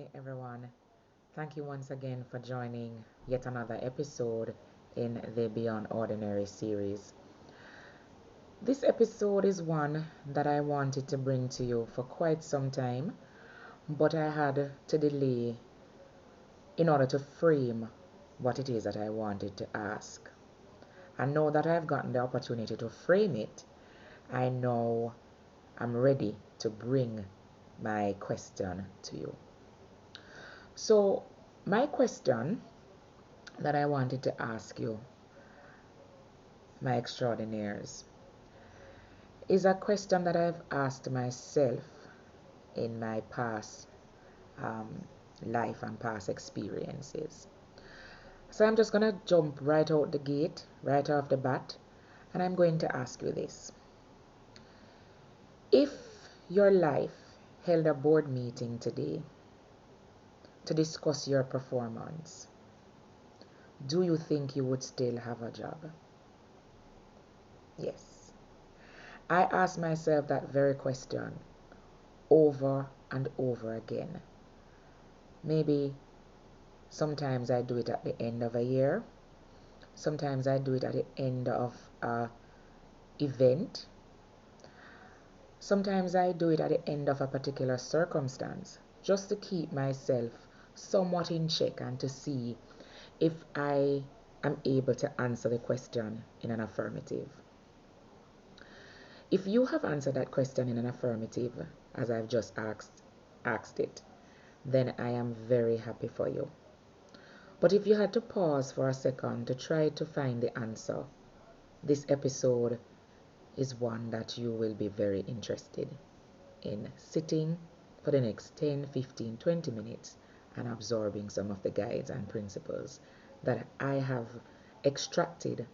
Hi everyone. Thank you once again for joining yet another episode in the Beyond Ordinary series. This episode is one that I wanted to bring to you for quite some time, but I had to delay in order to frame what it is that I wanted to ask. And now that I've gotten the opportunity to frame it, I know I'm ready to bring my question to you. So, my question that I wanted to ask you, my extraordinaires, is a question that I've asked myself in my past um, life and past experiences. So I'm just going to jump right out the gate, right off the bat, and I'm going to ask you this. If your life held a board meeting today to discuss your performance, do you think you would still have a job? Yes. I ask myself that very question over and over again. Maybe sometimes I do it at the end of a year. Sometimes I do it at the end of a event. Sometimes I do it at the end of a particular circumstance, just to keep myself somewhat in check and to see if I am able to answer the question in an affirmative. If you have answered that question in an affirmative, as I've just asked it, then I am very happy for you. But if you had to pause for a second to try to find the answer, this episode is one that you will be very interested in sitting for the next 10, 15, 20 minutes and absorbing some of the guides and principles that I have extracted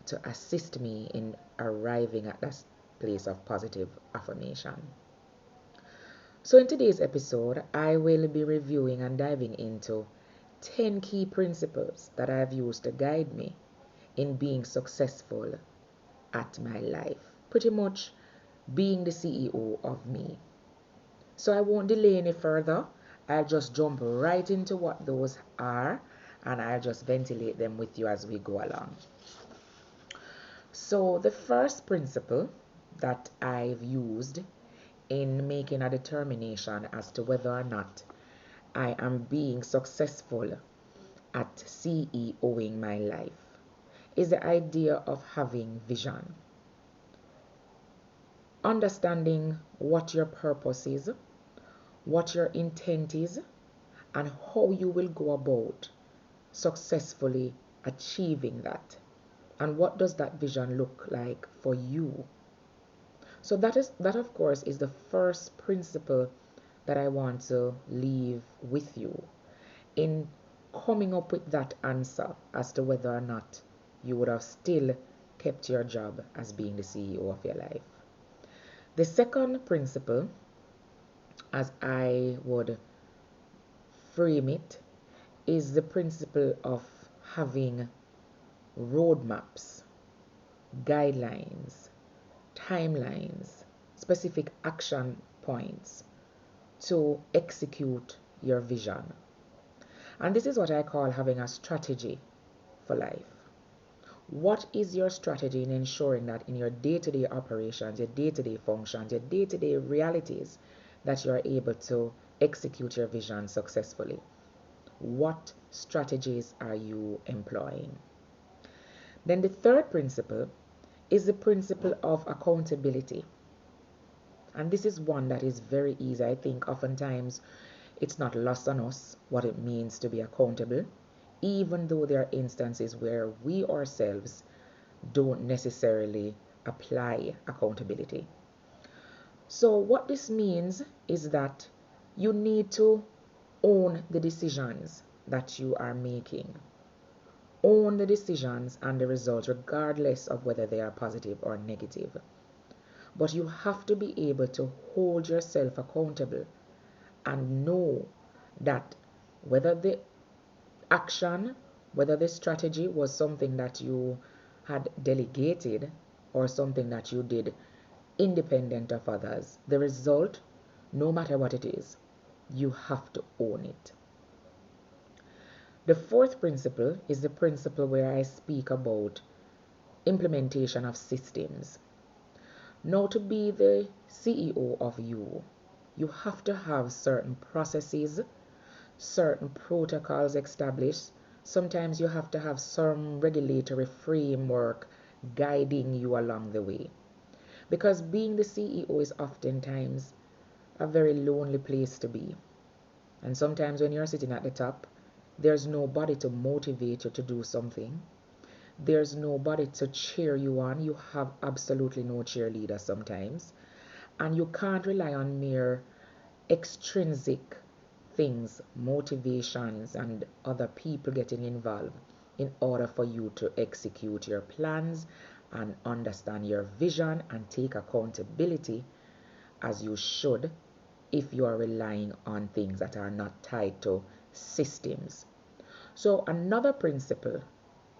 to assist me in arriving at that place of positive affirmation. So, in today's episode, I will be reviewing and diving into 10 key principles that I've used to guide me in being successful at my life. Pretty much being the CEO of me. So I won't delay any further. I'll just jump right into what those are and I'll just ventilate them with you as we go along. So the first principle that I've used in making a determination as to whether or not I am being successful at CEOing my life is the idea of having vision. Understanding what your purpose is, what your intent is, and how you will go about successfully achieving that. And what does that vision look like for you? So that of course is the first principle that I want to leave with you in coming up with that answer as to whether or not you would have still kept your job as being the CEO of your life. The second principle, as I would frame it, is the principle of having roadmaps, guidelines, timelines, specific action points to execute your vision. And this is what I call having a strategy for life. What is your strategy in ensuring that in your day-to-day operations, your day-to-day functions, your day-to-day realities, that you are able to execute your vision successfully? What strategies are you employing? Then the third principle is the principle of accountability. And this is one that is very easy. I think oftentimes it's not lost on us what it means to be accountable, even though there are instances where we ourselves don't necessarily apply accountability. So, what this means is that you need to own the decisions that you are making. Own the decisions and the results, regardless of whether they are positive or negative. But you have to be able to hold yourself accountable and know that whether the action, whether the strategy was something that you had delegated or something that you did independent of others, the result, no matter what it is, You have to own it. The fourth principle is the principle where I speak about implementation of systems. Now, to be the CEO of you, you have to have certain processes, certain protocols established. Sometimes you have to have some regulatory framework guiding you along the way. Because being the CEO is oftentimes a very lonely place to be. And sometimes when you're sitting at the top, there's nobody to motivate you to do something. There's nobody to cheer you on. You have absolutely no cheerleader sometimes. And you can't rely on mere extrinsic things, motivations, and other people getting involved in order for you to execute your plans and understand your vision and take accountability as you should if you are relying on things that are not tied to systems. So, another principle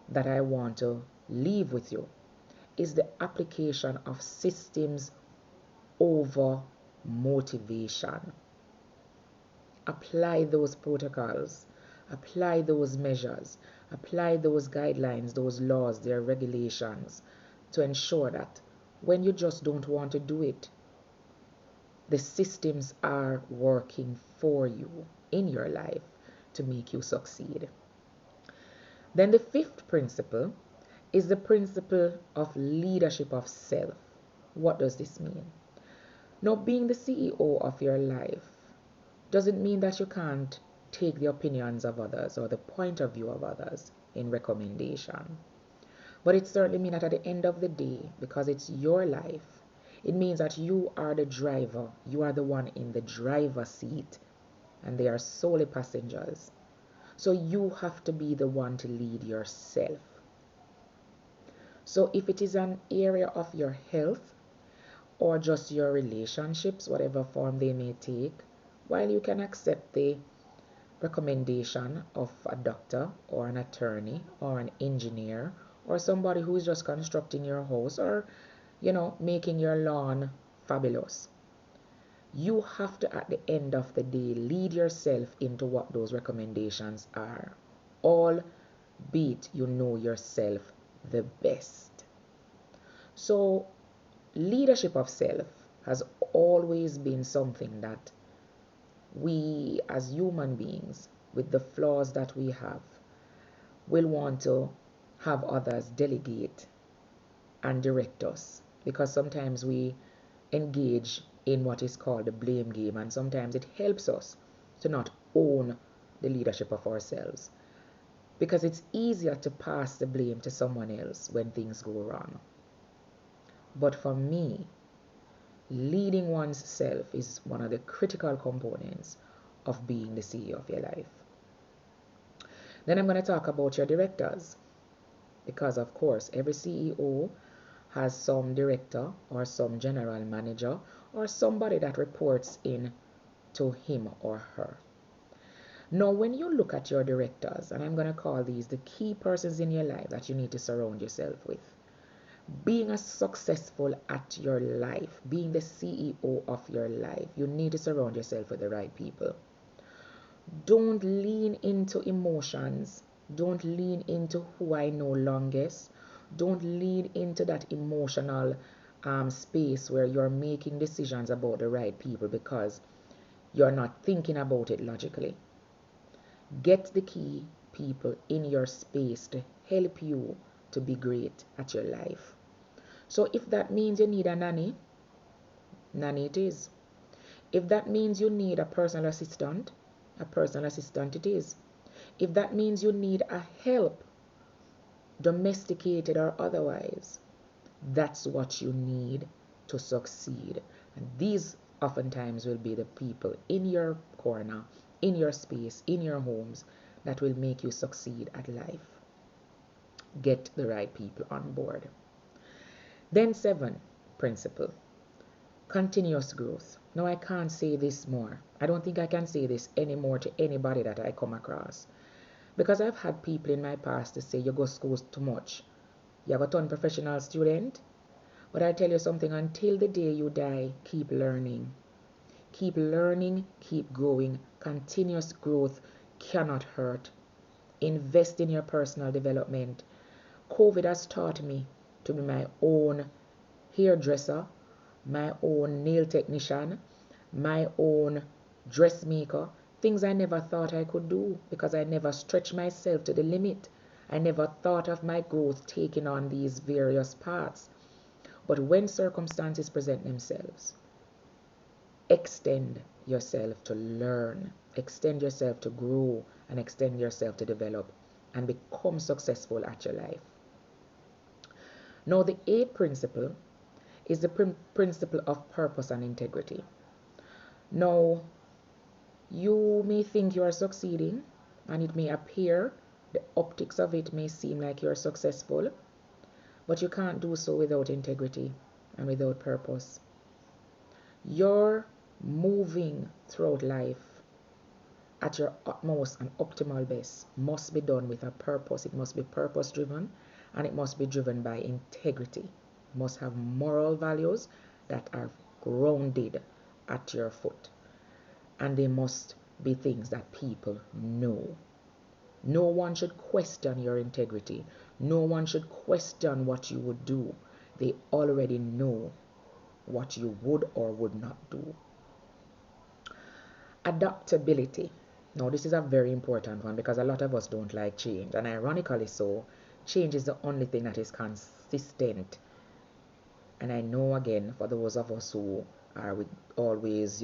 that I want to leave with you is the application of systems over motivation. Apply those protocols, apply those measures, apply those guidelines, those laws, their regulations to ensure that when you just don't want to do it, the systems are working for you in your life to make you succeed. Then the fifth principle is the principle of leadership of self. What does this mean? Now, being the CEO of your life doesn't mean that you can't take the opinions of others or the point of view of others in recommendation. But it certainly means that at the end of the day, because it's your life, it means that you are the driver. You are the one in the driver's seat, and they are solely passengers. So you have to be the one to lead yourself. So if it is an area of your health or just your relationships, whatever form they may take, while you can accept the recommendation of a doctor or an attorney or an engineer or somebody who is just constructing your house or making your lawn fabulous, you have to, at the end of the day, lead yourself into what those recommendations are, albeit you know yourself the best. So leadership of self has always been something that we as human beings, with the flaws that we have, will want to have others delegate and direct us, because sometimes we engage in what is called the blame game, and sometimes it helps us to not own the leadership of ourselves, because it's easier to pass the blame to someone else when things go wrong. But for me, leading one's self is one of the critical components of being the CEO of your life. Then I'm going to talk about your directors, because of course every CEO has some director or some general manager or somebody that reports in to him or her. Now, when you look at your directors, and I'm going to call these the key persons in your life that you need to surround yourself with, being as successful at your life, being the CEO of your life, you need to surround yourself with the right people. Don't lean into emotions. Don't lean into who I know longest. Don't lean into that emotional space where you're making decisions about the right people because you're not thinking about it logically. Get the key people in your space to help you to be great at your life. So if that means you need a nanny, nanny it is. If that means you need a personal assistant it is. If that means you need a help, domesticated or otherwise, that's what you need to succeed. And these oftentimes will be the people in your corner, in your space, in your homes that will make you succeed at life. Get the right people on board. Then 7 principle, continuous growth. Now I can't say this more. I don't think I can say this anymore to anybody that I come across. Because I've had people in my past to say, you go school too much. You have a ton professional student. But I tell you something, until the day you die, keep learning. Keep learning, keep growing. Continuous growth cannot hurt. Invest in your personal development. COVID has taught me to be my own hairdresser, my own nail technician, my own dressmaker. Things I never thought I could do because I never stretched myself to the limit. I never thought of my growth taking on these various paths. But when circumstances present themselves, extend yourself to learn, extend yourself to grow, and extend yourself to develop and become successful at your life. Now, the eighth principle is the principle of purpose and integrity. Now, you may think you are succeeding, and it may appear, the optics of it may seem like you're successful, but you can't do so without integrity and without purpose. You're moving throughout life at your utmost and optimal best must be done with a purpose. It must be purpose driven, and it must be driven by integrity. It must have moral values that are grounded at your foot, and they must be things that people know. No one should question your integrity. No one should question what you would do. They already know what you would or would not do. Adaptability. Now, this is a very important one because a lot of us don't like change, and ironically so, change is the only thing that is consistent. And I know, again, for those of us who are always,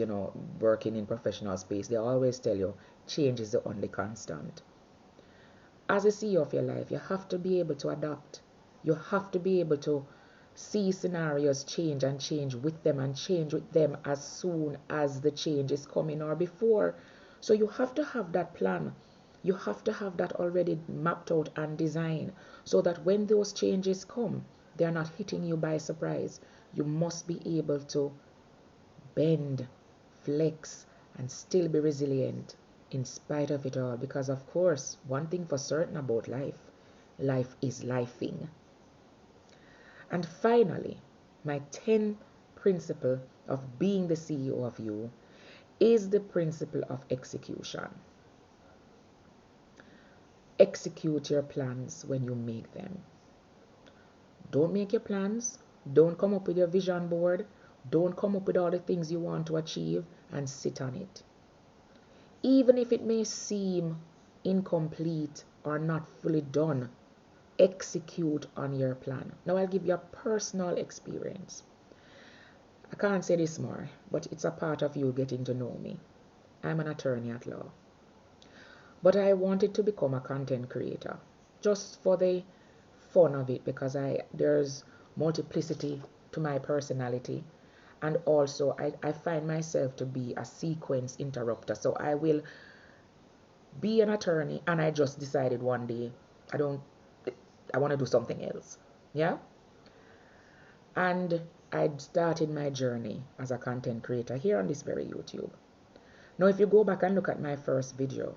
working in professional space, they always tell you change is the only constant. As a CEO of your life, you have to be able to adapt. You have to be able to see scenarios change and change with them and change with them as soon as the change is coming or before. So you have to have that plan. You have to have that already mapped out and designed so that when those changes come, they are not hitting you by surprise. You must be able to bend, flex, and still be resilient in spite of it all. Because, of course, one thing for certain about life, life is lifing. And finally, my 10th principle of being the CEO of you is the principle of execution. Execute your plans when you make them. Don't make your plans. Don't come up with your vision board. Don't come up with all the things you want to achieve and sit on it. Even if it may seem incomplete or not fully done, execute on your plan. Now, I'll give you a personal experience. I can't say this more, but it's a part of you getting to know me. I'm an attorney at law. But I wanted to become a content creator just for the fun of it because there's multiplicity to my personality, and also I find myself to be a sequence interrupter. So I will be an attorney and I just decided one day I want to do something else. Yeah? And I started my journey as a content creator here on this very YouTube. Now, if you go back and look at my first video,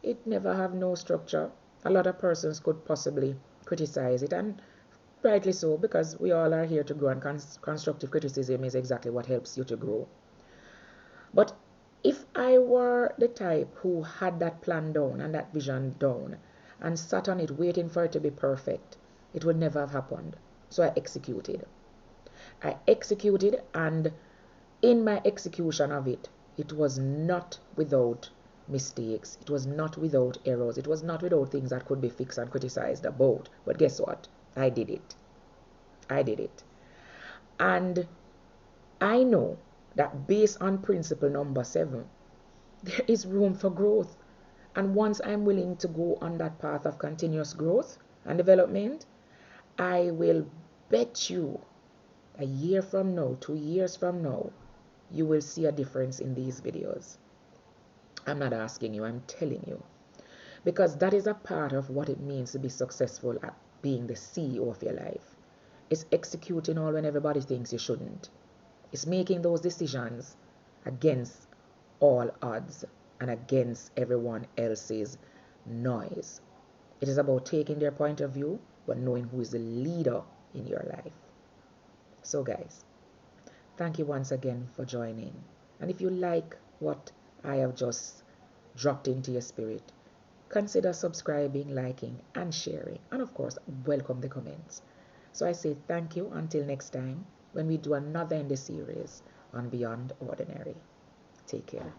it never have no structure. A lot of persons could possibly criticize it, and rightly so, because we all are here to grow, and constructive criticism is exactly what helps you to grow. But if I were the type who had that plan down and that vision down and sat on it waiting for it to be perfect, it would never have happened. So I executed. And in my execution of it, it was not without mistakes. It was not without errors. It was not without things that could be fixed and criticized about. But guess what? I did it. I did it. And I know that based on principle number 7, there is room for growth. And once I'm willing to go on that path of continuous growth and development, I will bet you a year from now, 2 years from now, you will see a difference in these videos. I'm not asking you, I'm telling you. Because that is a part of what it means to be successful at being the CEO of your life. It's executing all when everybody thinks you shouldn't. It's making those decisions against all odds and against everyone else's noise. It is about taking their point of view, but knowing who is the leader in your life. So guys, thank you once again for joining. And if you like what I have just dropped into your spirit, consider subscribing, liking, and sharing. And of course, welcome the comments. So I say thank you until next time when we do another in the series on Beyond Ordinary. Take care.